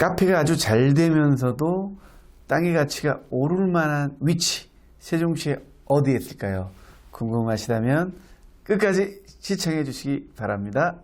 카페가 아주 잘 되면서도 땅의 가치가 오를 만한 위치, 세종시에 어디에 있을까요? 궁금하시다면 끝까지 시청해 주시기 바랍니다.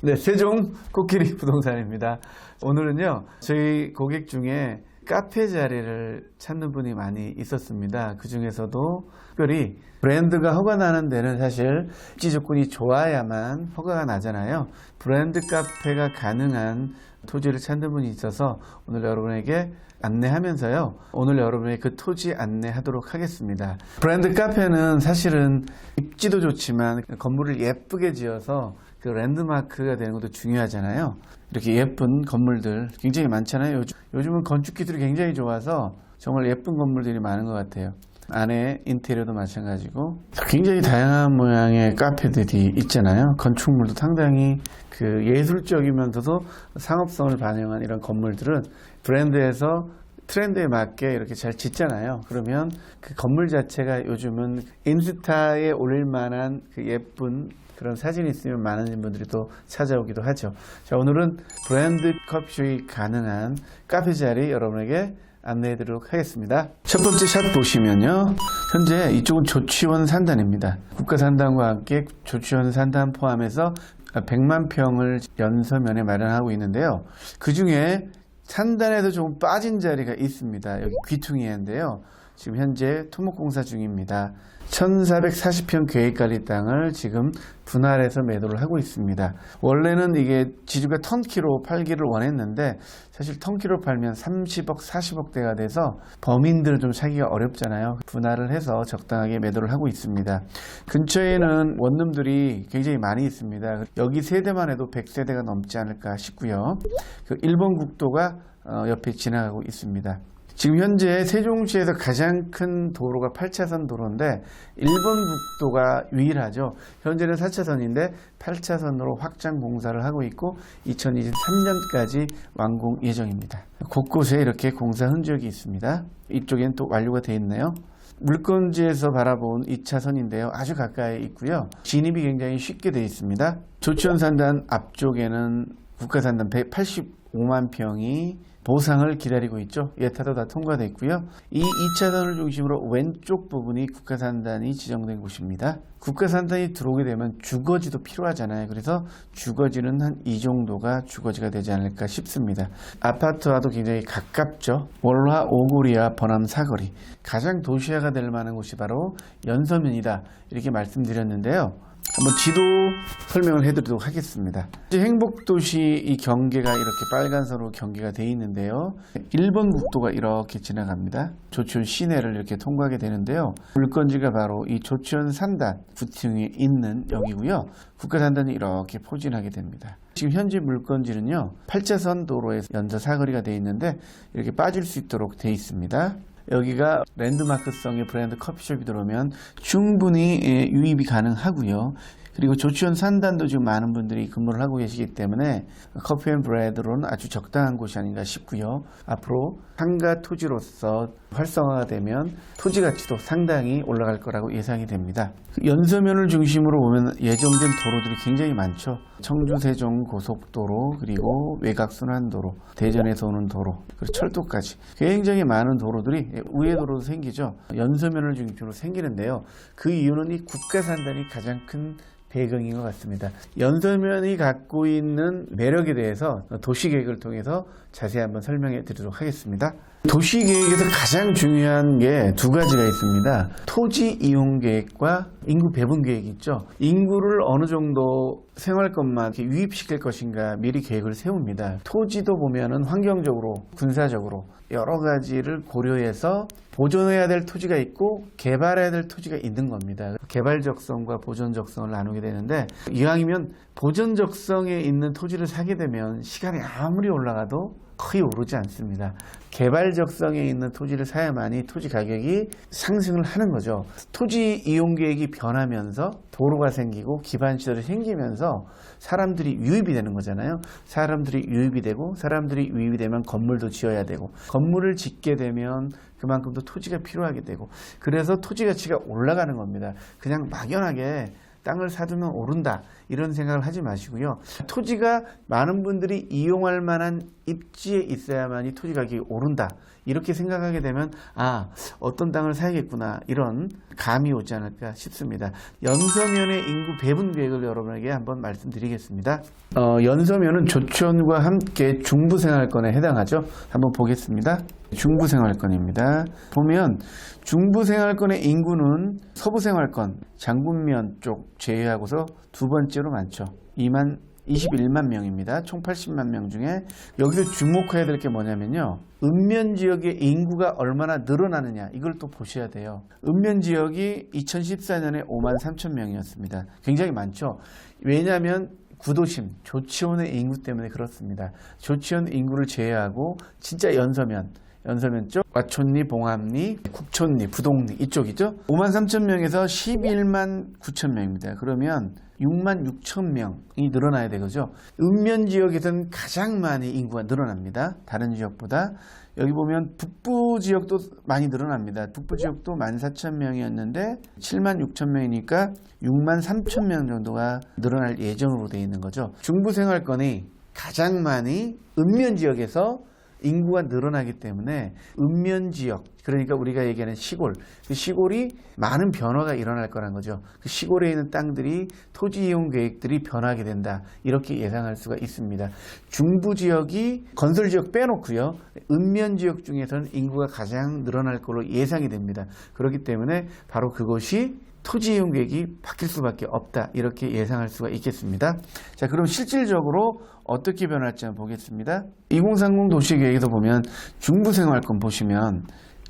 네, 세종 코끼리 부동산입니다. 오늘은요, 저희 고객 중에 카페 자리를 찾는 분이 많이 있었습니다. 그 중에서도 특별히 브랜드가 허가 나는 데는 사실 입지 조건이 좋아야만 허가가 나잖아요. 브랜드 카페가 가능한 토지를 찾는 분이 있어서 오늘 여러분에게 안내하면서요, 오늘 여러분에게 그 토지 안내하도록 하겠습니다. 브랜드 카페는 사실은 입지도 좋지만 건물을 예쁘게 지어서 그 랜드마크가 되는 것도 중요하잖아요. 이렇게 예쁜 건물들 굉장히 많잖아요. 요즘은 건축 기술이 굉장히 좋아서 정말 예쁜 건물들이 많은 것 같아요. 안에 인테리어도 마찬가지고 굉장히 다양한 모양의 카페들이 있잖아요. 건축물도 상당히 그 예술적이면서도 상업성을 반영한 이런 건물들은 브랜드에서 트렌드에 맞게 이렇게 잘 짓잖아요. 그러면 그 건물 자체가 요즘은 인스타에 올릴 만한 그 예쁜 그런 사진이 있으면 많은 분들이 또 찾아오기도 하죠. 자, 오늘은 브랜드 커피숍이 가능한 카페 자리 여러분에게 안내해 드리도록 하겠습니다. 첫 번째 샷 보시면요, 현재 이쪽은 조치원 산단입니다. 국가산단과 함께 조치원 산단 포함해서 100만 평을 연서면에 마련하고 있는데요. 그 중에 산단에서 조금 빠진 자리가 있습니다. 여기 귀퉁이인데요. 지금 현재 토목공사 중입니다. 1440평 계획관리 땅을 지금 분할해서 매도를 하고 있습니다. 원래는 이게 지주가 턴키로 팔기를 원했는데 사실 턴키로 팔면 30억, 40억대가 돼서 범인들을 좀 사기가 어렵잖아요. 분할을 해서 적당하게 매도를 하고 있습니다. 근처에는 원룸들이 굉장히 많이 있습니다. 여기 세대만 해도 100세대가 넘지 않을까 싶고요. 그 일본 국도가 옆에 지나가고 있습니다. 지금 현재 세종시에서 가장 큰 도로가 8차선 도로인데 일본 국도가 유일하죠. 현재는 4차선인데 8차선으로 확장 공사를 하고 있고 2023년까지 완공 예정입니다. 곳곳에 이렇게 공사 흔적이 있습니다. 이쪽엔 또 완료가 되어 있네요. 물건지에서 바라본 2차선인데요. 아주 가까이 있고요. 진입이 굉장히 쉽게 되어 있습니다. 조치원 산단 앞쪽에는 국가산단 185만 평이 보상을 기다리고 있죠. 예타도 다 통과되어 있고요. 이 2차선을 중심으로 왼쪽 부분이 국가산단이 지정된 곳입니다. 국가산단이 들어오게 되면 주거지도 필요하잖아요. 그래서 주거지는 한 이 정도가 주거지가 되지 않을까 싶습니다. 아파트와도 굉장히 가깝죠. 월화 5거리와 번암 4거리. 가장 도시화가 될 만한 곳이 바로 연서면이다. 이렇게 말씀드렸는데요. 한번 지도 설명을 해드리도록 하겠습니다. 행복도시 이 경계가 이렇게 빨간 선으로 경계가 되어 있는데요. 일본 국도가 이렇게 지나갑니다. 조치원 시내를 이렇게 통과하게 되는데요. 물건지가 바로 이 조치원 산단 구층에 있는 여기고요. 국가산단이 이렇게 포진하게 됩니다. 지금 현재 물건지는요, 8차선 도로에서 연서 사거리가 되어 있는데 이렇게 빠질 수 있도록 되어 있습니다. 여기가 랜드마크성의 브랜드 커피숍이 들어오면 충분히 유입이 가능하고요. 그리고 조치원 산단도 지금 많은 분들이 근무를 하고 계시기 때문에 커피앤브레드로는 아주 적당한 곳이 아닌가 싶고요. 앞으로 상가 토지로서 활성화가 되면 토지 가치도 상당히 올라갈 거라고 예상이 됩니다. 연서면을 중심으로 보면 예정된 도로들이 굉장히 많죠. 청주 세종 고속도로, 그리고 외곽순환도로, 대전에서 오는 도로, 그리고 철도까지 굉장히 많은 도로들이 우회도로도 생기죠. 연서면을 중심으로 생기는데요. 그 이유는 이 국가산단이 가장 큰 배경인 것 같습니다. 연서면이 갖고 있는 매력에 대해서 도시계획을 통해서 자세히 한번 설명해 드리도록 하겠습니다. 도시계획에서 가장 중요한 게 두 가지가 있습니다. 토지 이용 계획과 인구 배분 계획이 있죠. 인구를 어느 정도 생활권만 이렇게 유입시킬 것인가 미리 계획을 세웁니다. 토지도 보면은 환경적으로, 군사적으로 여러 가지를 고려해서 보존해야 될 토지가 있고 개발해야 될 토지가 있는 겁니다. 개발적성과 보존적성을 나누게 되는데, 이왕이면 보존적성에 있는 토지를 사게 되면 시간이 아무리 올라가도 거의 오르지 않습니다. 개발적성에 있는 토지를 사야만이 토지 가격이 상승을 하는 거죠. 토지 이용 계획이 변하면서 도로가 생기고 기반 시설이 생기면서 사람들이 유입이 되는 거잖아요. 사람들이 유입이 되고 사람들이 유입이 되면 건물도 지어야 되고 건물을 짓게 되면 그만큼 더 토지가 필요하게 되고 그래서 토지 가치가 올라가는 겁니다. 그냥 막연하게 땅을 사두면 오른다 이런 생각을 하지 마시고요. 토지가 많은 분들이 이용할 만한 입지에 있어야만이 토지 가격이 오른다 이렇게 생각하게 되면 어떤 땅을 사야겠구나 이런 감이 오지 않을까 싶습니다. 연서면의 인구 배분 계획을 여러분에게 한번 말씀드리겠습니다. 연서면은 조천과 함께 중부생활권에 해당하죠. 한번 보겠습니다. 중부생활권입니다. 보면 중부생활권의 인구는 서부생활권, 장군면 쪽 제외하고서 두 번째로 많죠. 21만 명입니다. 총 80만 명 중에 여기서 주목해야 될 게 뭐냐면요. 읍면지역의 인구가 얼마나 늘어나느냐 이걸 또 보셔야 돼요. 읍면지역이 2014년에 5만 3천 명이었습니다. 굉장히 많죠. 왜냐하면 구도심, 조치원의 인구 때문에 그렇습니다. 조치원 인구를 제외하고 진짜 연서면 쪽, 와촌리, 봉암리, 국촌리, 부동리 이쪽이죠. 5만 3천 명에서 11만 9천 명입니다. 그러면 6만 6천 명이 늘어나야 되겠죠. 읍면 지역에서는 가장 많이 인구가 늘어납니다. 다른 지역보다. 여기 보면 북부 지역도 많이 늘어납니다. 북부 지역도 14,000명이었는데 7만 6천 명이니까 6만 3천 명 정도가 늘어날 예정으로 되어 있는 거죠. 중부 생활권이 가장 많이 읍면 지역에서 인구가 늘어나기 때문에 읍면지역, 그러니까 우리가 얘기하는 시골, 그 시골이 많은 변화가 일어날 거란 거죠. 그 시골에 있는 땅들이 토지 이용 계획들이 변하게 된다. 이렇게 예상할 수가 있습니다. 중부지역이 건설지역 빼놓고요. 읍면지역 중에서는 인구가 가장 늘어날 걸로 예상이 됩니다. 그렇기 때문에 바로 그것이 토지 이용 계획이 바뀔 수밖에 없다. 이렇게 예상할 수가 있겠습니다. 자, 그럼 실질적으로 어떻게 변할지 한번 보겠습니다. 2030 도시계획에서 보면 중부생활권 보시면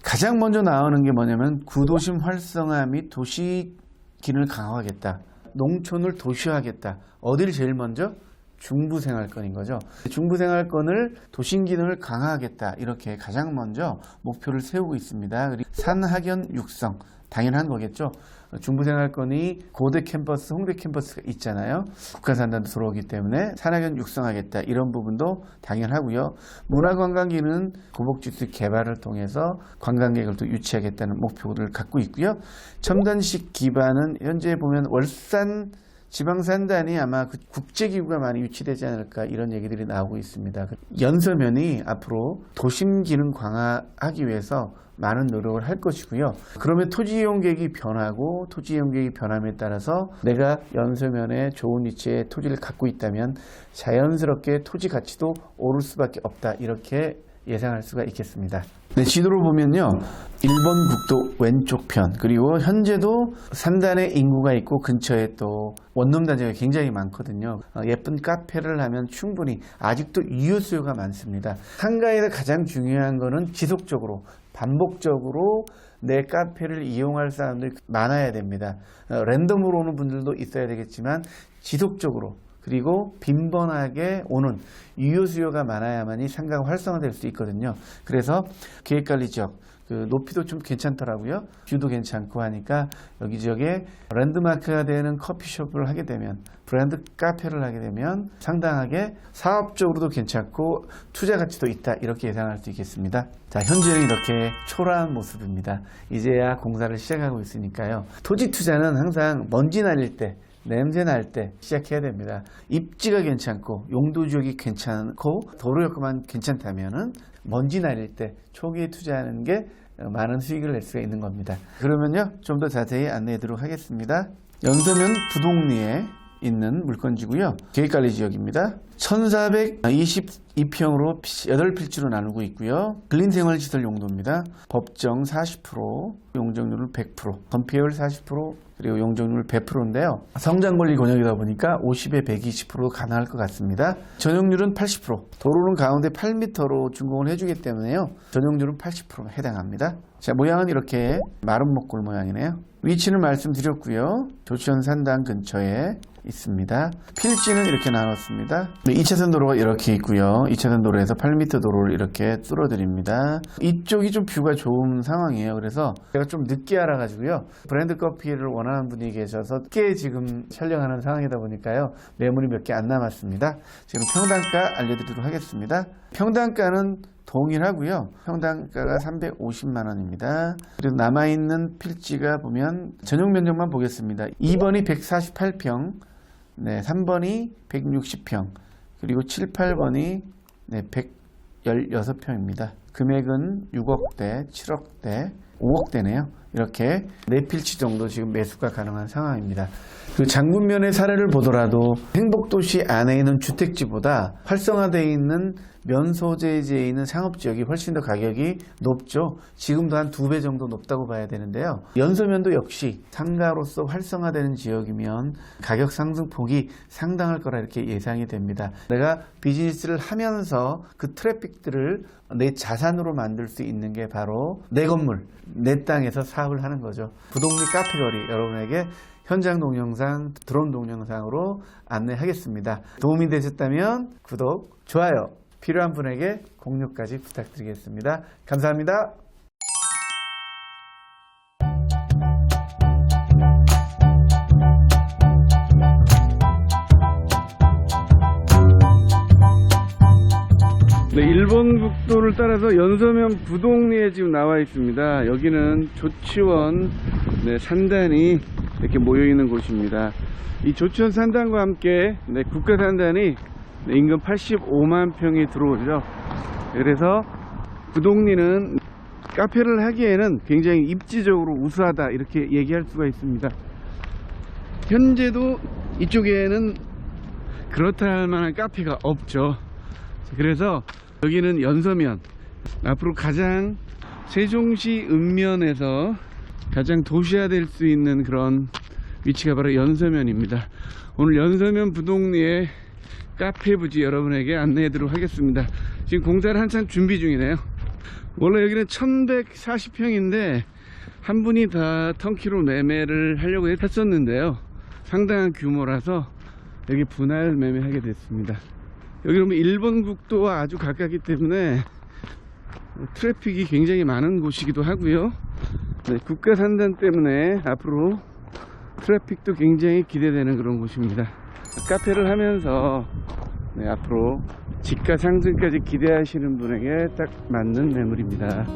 가장 먼저 나오는 게 뭐냐면 구도심 활성화 및 도시 기능을 강화하겠다. 농촌을 도시화하겠다. 어디를 제일 먼저? 중부생활권인 거죠. 중부생활권을 도심 기능을 강화하겠다. 이렇게 가장 먼저 목표를 세우고 있습니다. 산학연 육성. 당연한 거겠죠. 중부생활권이 고대 캠퍼스, 홍대 캠퍼스가 있잖아요. 국가산단도 들어오기 때문에 산학연 육성하겠다. 이런 부분도 당연하고요. 문화관광기는 고복지수 개발을 통해서 관광객을 또 유치하겠다는 목표를 갖고 있고요. 첨단식 기반은 현재 보면 월산 지방산단이 아마 그 국제기구가 많이 유치되지 않을까 이런 얘기들이 나오고 있습니다. 연서면이 앞으로 도심 기능 강화하기 위해서 많은 노력을 할 것이고요. 그러면 토지 이용 계획이 변하고 토지 이용 계획이 변함에 따라서 내가 연서면에 좋은 위치에 토지를 갖고 있다면 자연스럽게 토지 가치도 오를 수밖에 없다. 이렇게 예상할 수가 있겠습니다. 네, 지도로 보면요. 1번 국도 왼쪽 편 그리고 현재도 산단에 인구가 있고 근처에 또 원룸 단지가 굉장히 많거든요. 예쁜 카페를 하면 충분히 아직도 유효 수요가 많습니다. 상가에서 가장 중요한 거는 지속적으로 반복적으로 내 카페를 이용할 사람들이 많아야 됩니다. 랜덤으로 오는 분들도 있어야 되겠지만 지속적으로 그리고 빈번하게 오는 유효 수요가 많아야만이 상가가 활성화될 수 있거든요. 그래서 계획관리 지역 그 높이도 좀 괜찮더라고요. 뷰도 괜찮고 하니까 여기 지역에 랜드마크가 되는 커피숍을 하게 되면 브랜드 카페를 하게 되면 상당하게 사업적으로도 괜찮고 투자 가치도 있다. 이렇게 예상할 수 있겠습니다. 자, 현재는 이렇게 초라한 모습입니다. 이제야 공사를 시작하고 있으니까요. 토지 투자는 항상 먼지 날릴 때 냄새 날 때 시작해야 됩니다. 입지가 괜찮고 용도 지역이 괜찮고 도로 여건만 괜찮다면은 먼지 날릴 때 초기에 투자하는 게 많은 수익을 낼 수가 있는 겁니다. 그러면요 좀 더 자세히 안내해 드리도록 하겠습니다. 연서면 부동리에 있는 물건지고요. 계획관리 지역입니다. 1422평으로 8필지로 나누고 있고요. 근린생활시설 용도입니다. 법정 40%, 용적률 100%, 건폐율 40%, 그리고 용적률 100%인데요. 성장권리 권역이다 보니까 50에 120% 가능할 것 같습니다. 전용률은 80%, 도로는 가운데 8m로 준공을 해주기 때문에요. 전용률은 80%에 해당합니다. 자, 모양은 이렇게 마름목골 모양이네요. 위치는 말씀드렸고요. 조치원 산단 근처에 있습니다. 필지는 이렇게 나눴습니다. 2차선 도로가 이렇게 있고요. 2차선 도로에서 8m 도로를 이렇게 뚫어드립니다. 이쪽이 좀 뷰가 좋은 상황이에요. 그래서 제가 좀 늦게 알아가지고요. 브랜드 커피를 원하는 분이 계셔서 늦게 지금 촬영하는 상황이다 보니까요. 매물이 몇 개 안 남았습니다. 지금 평당가 알려드리도록 하겠습니다. 평당가는 동일하고요. 평당가가 350만 원입니다. 그리고 남아있는 필지가 보면 전용 면적만 보겠습니다. 2번이 148평, 네, 3번이 160평, 그리고 7, 8번이 116평입니다. 금액은 6억대, 7억대, 5억대네요. 이렇게 4필지 정도 지금 매수가 가능한 상황입니다. 그 장군면의 사례를 보더라도 행복도시 안에 있는 주택지보다 활성화되어 있는 면소재지에 있는 상업지역이 훨씬 더 가격이 높죠. 지금도 한 2배 정도 높다고 봐야 되는데요. 연서면도 역시 상가로서 활성화되는 지역이면 가격 상승폭이 상당할 거라 이렇게 예상이 됩니다. 내가 비즈니스를 하면서 그 트래픽들을 내 자산으로 만들 수 있는 게 바로 내 건물, 내 땅에서 사업을 하는 거죠. 부동리 카페거리 여러분에게 현장 동영상, 드론 동영상으로 안내하겠습니다. 도움이 되셨다면 구독, 좋아요, 필요한 분에게 공유까지 부탁드리겠습니다. 감사합니다. 네, 일본 국도를 따라서 연서면 부동리에 지금 나와 있습니다. 여기는 조치원 산단이 이렇게 모여있는 곳입니다. 이 조치원 산단과 함께 국가 산단이 인근 85만 평이 들어오죠. 그래서 부동리는 카페를 하기에는 굉장히 입지적으로 우수하다 이렇게 얘기할 수가 있습니다. 현재도 이쪽에는 그렇다 할 만한 카페가 없죠. 그래서 여기는 연서면, 앞으로 가장 세종시 읍면에서 가장 도시화될 수 있는 그런 위치가 바로 연서면입니다. 오늘 연서면 부동리의 카페 부지 여러분에게 안내하도록 하겠습니다. 지금 공사를 한참 준비 중이네요. 원래 여기는 1140평인데 한 분이 다 턴키로 매매를 하려고 했었는데요. 상당한 규모라서 여기 분할 매매하게 됐습니다. 여기 보면 일본 국도와 아주 가깝기 때문에 트래픽이 굉장히 많은 곳이기도 하고요. 국가 산단 때문에 앞으로 트래픽도 굉장히 기대되는 그런 곳입니다. 카페를 하면서 앞으로 집가 상승까지 기대하시는 분에게 딱 맞는 매물입니다.